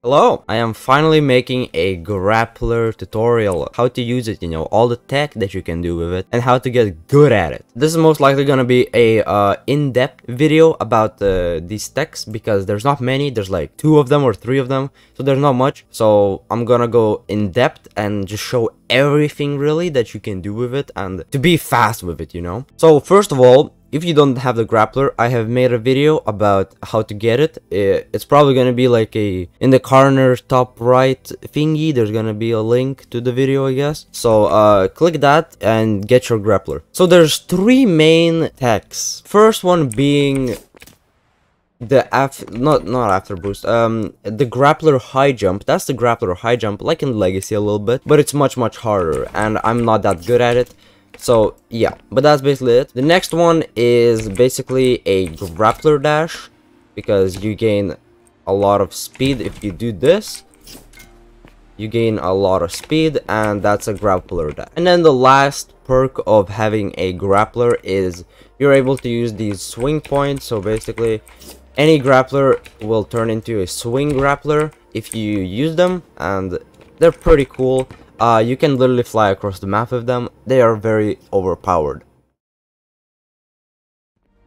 Hello, I am finally making a Grappler tutorial, how to use it, all the tech that you can do with it, and how to get good at it. This is most likely gonna be a in-depth video about these techs, because there's not many, there's like 2 of them or 3 of them, so there's not much. So I'm gonna go in-depth and just show everything really that you can do with it, and to be fast with it, So first of all, if you don't have the Grappler, I have made a video about how to get it. It's probably gonna be like in the corner top right thingy, there's gonna be a link to the video, I guess. So click that and get your Grappler. So there's 3 main techs. First one being the not after boost, the Grappler high jump. That's the Grappler high jump, like in Legacy a little bit, but it's much harder, and I'm not that good at it. So yeah, but that's basically it. The next one is basically a Grappler dash, because you gain a lot of speed if you do this. You gain a lot of speed, and that's a Grappler dash. And then the last perk of having a Grappler is you're able to use these swing points. So basically any Grappler will turn into a swing Grappler if you use them, and they're pretty cool. You can literally fly across the map with them. They are very overpowered.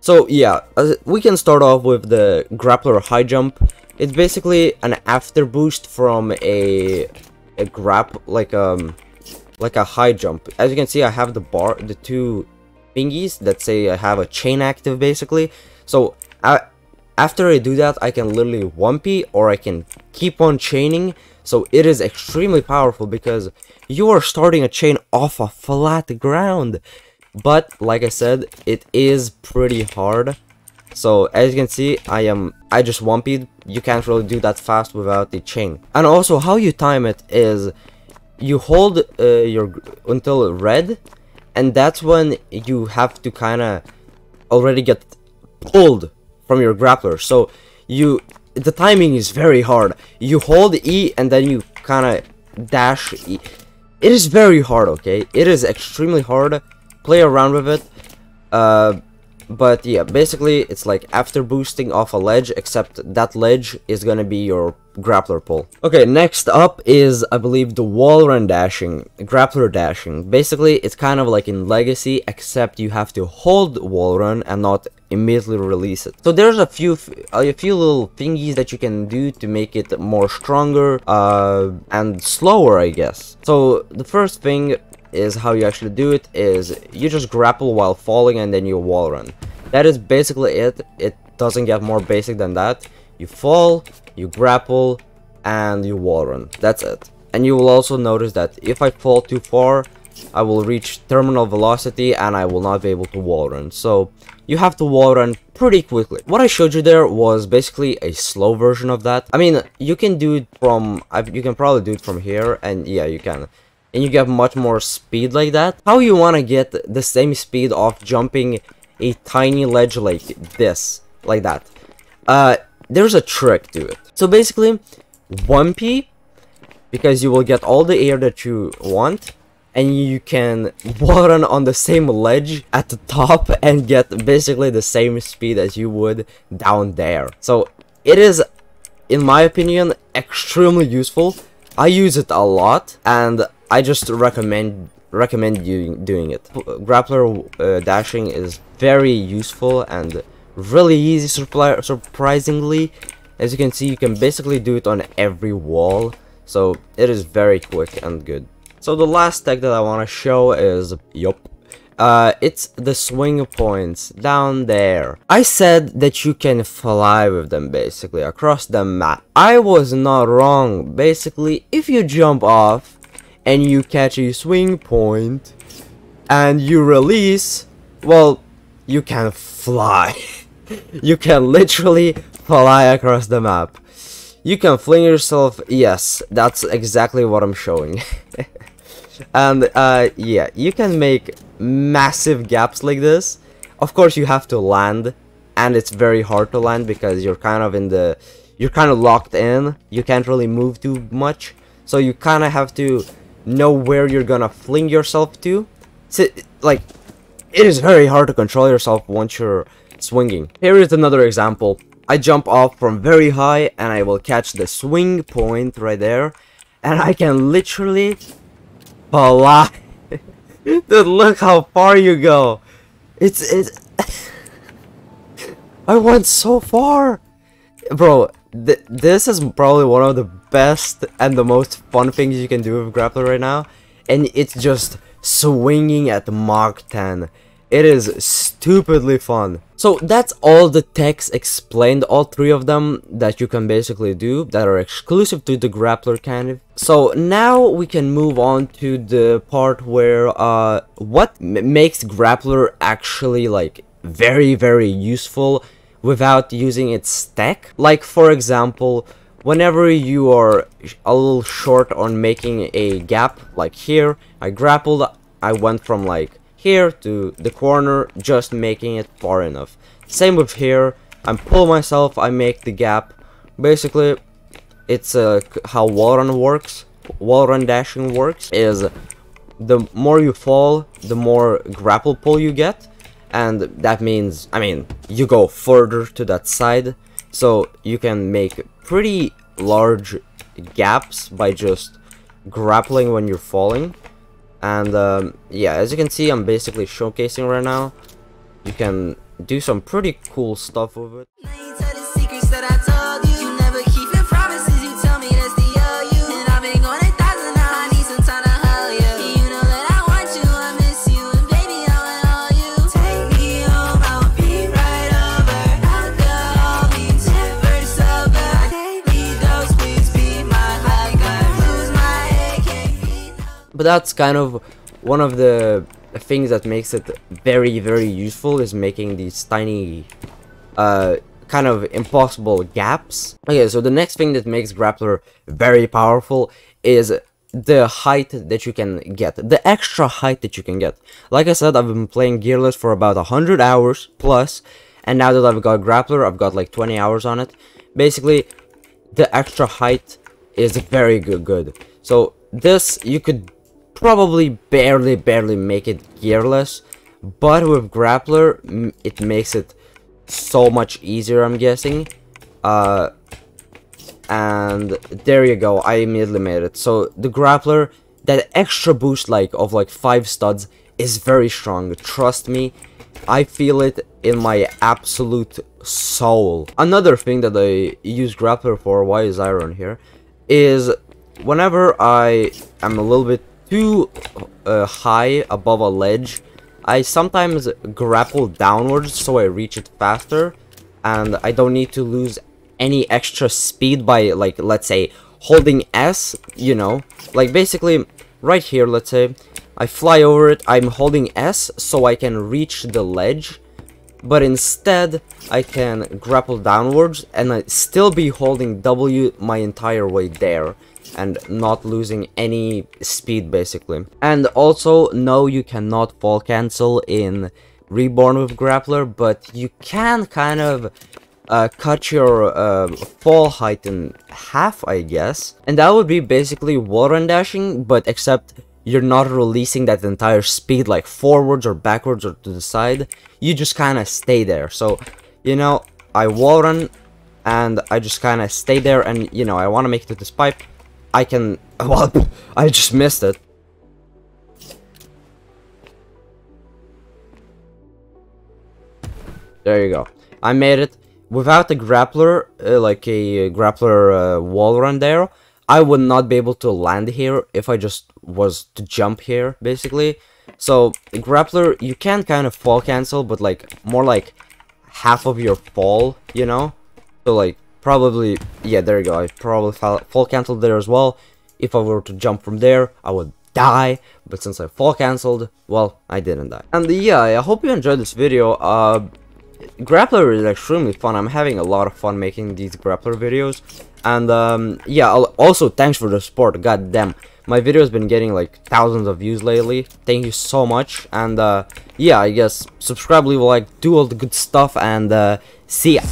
So yeah, we can start off with the Grappler high jump. It's basically an after boost from a like a high jump. As you can see, I have the 2 thingies that say I have a chain active basically. So after I do that, I can literally 1P, or I can keep on chaining. So it is extremely powerful because you are starting a chain off a flat ground. But like I said, it is pretty hard. So as you can see, I just 1P'd. You can't really do that fast without the chain. And also how you time it is you hold until red, and that's when you have to kind of already get pulled from your Grappler. So the timing is very hard. You hold E and then you kind of dash E. It is very hard, okay? It is extremely hard. Play around with it. But yeah, basically it's like after boosting off a ledge, except that ledge is gonna be your Grappler pull. Okay, next up is, I believe, the wall run dashing, Grappler dashing. Basically, it's kind of like in Legacy, except you have to hold wall run and not immediately release it. So there's a few little thingies that you can do to make it more stronger and slower, I guess. So the first thing is how you actually do it is you just grapple while falling and then you wall run. That is basically it. It doesn't get more basic than that. You fall, you grapple, and you wall run. That's it. And you will also notice that if I fall too far, I will reach terminal velocity and I will not be able to wall run. So you have to wall run pretty quickly. What I showed you there was basically a slow version of that. I mean, you can do it from, you can probably do it from here, and yeah, you can. And you get much more speed like that. How you want to get the same speed off jumping a tiny ledge like this, like that? There's a trick to it. So basically, 1P, because you will get all the air that you want, and you can wall run on the same ledge at the top and get basically the same speed as you would down there. So it is, in my opinion, extremely useful. I use it a lot, and I just recommend you doing it. Grappler dashing is very useful and really easy, surprisingly. As you can see, you can basically do it on every wall, so it is very quick and good. So the last tech that I want to show is, it's the swing points down there. I said that you can fly with them basically across the map. I was not wrong. Basically, if you jump off and you catch a swing point and you release, well, you can fly. You can literally fly across the map. You can fling yourself. Yes, that's exactly what I'm showing. And yeah, you can make massive gaps like this. Of course, you have to land, and it's very hard to land because you're kind of locked in. You can't really move too much, so you kind of have to know where you're gonna fling yourself to. So, like, it is very hard to control yourself once you're swinging. Here is another example. I jump off from very high, and I will catch the swing point right there, and I can literally fly. Dude, look how far you go. It's I went so far, bro. This is probably one of the best and the most fun things you can do with Grappler right now, and it's just swinging at Mach 10. It is stupidly fun. So that's all the techs explained, all three of them that you can basically do that are exclusive to the Grappler kind of. So now we can move on to the part where what makes Grappler actually like very useful without using its tech. Like for example, whenever you are a little short on making a gap, like here, I grappled, I went from like here to the corner, just making it far enough. Same with here, I pull myself, I make the gap. Basically, it's how wall run works. Wall run dashing works is the more you fall, the more grapple pull you get. And that means, I mean, you go further to that side, so you can make pretty large gaps by just grappling when you're falling. And yeah, as you can see, I'm basically showcasing right now. You can do some pretty cool stuff with it. But that's kind of one of the things that makes it very useful, is making these tiny kind of impossible gaps. Okay, so the next thing that makes Grappler very powerful is the height that you can get, the extra height that you can get. Like I said, I've been playing Gearless for about 100 hours plus, and now that I've got Grappler, I've got like 20 hours on it. Basically, the extra height is very good. So this, you could probably barely make it gearless, but with Grappler it makes it so much easier, I'm guessing. And there you go, I immediately made it. So the Grappler, that extra boost of 5 studs is very strong, trust me. I feel it in my absolute soul. Another thing that I use Grappler for, why is Iron here, is whenever I am a little bit too high above a ledge, I sometimes grapple downwards so I reach it faster, and I don't need to lose any extra speed by, like, let's say, holding S, you know. Like, basically, right here, let's say, I fly over it, I'm holding S so I can reach the ledge, but instead, I can grapple downwards, and I still be holding W my entire way there, and not losing any speed, basically. And also, no, you cannot fall cancel in Reborn with Grappler, but you can kind of cut your fall height in half, I guess. And that would be basically wall run dashing, but except you're not releasing that entire speed like forwards or backwards or to the side. You just kind of stay there. So, you know, I wall run and I just kind of stay there, and, you know, I want to make it to this pipe. I can, well, I just missed it. There you go. I made it. Without the Grappler, like a Grappler wall run there, I would not be able to land here if I just was to jump here, basically. So, the Grappler, you can kind of fall cancel, but like, more like half of your fall, you know? So like, probably, yeah, there you go, I probably fall cancelled there as well. If I were to jump from there, I would die, but since I fall cancelled, well, I didn't die. And yeah, I hope you enjoyed this video. Grappler is extremely fun. I'm having a lot of fun making these Grappler videos. And yeah, also thanks for the support, god damn. My video has been getting like thousands of views lately. Thank you so much. And yeah, I guess subscribe, leave a like, do all the good stuff, and see ya.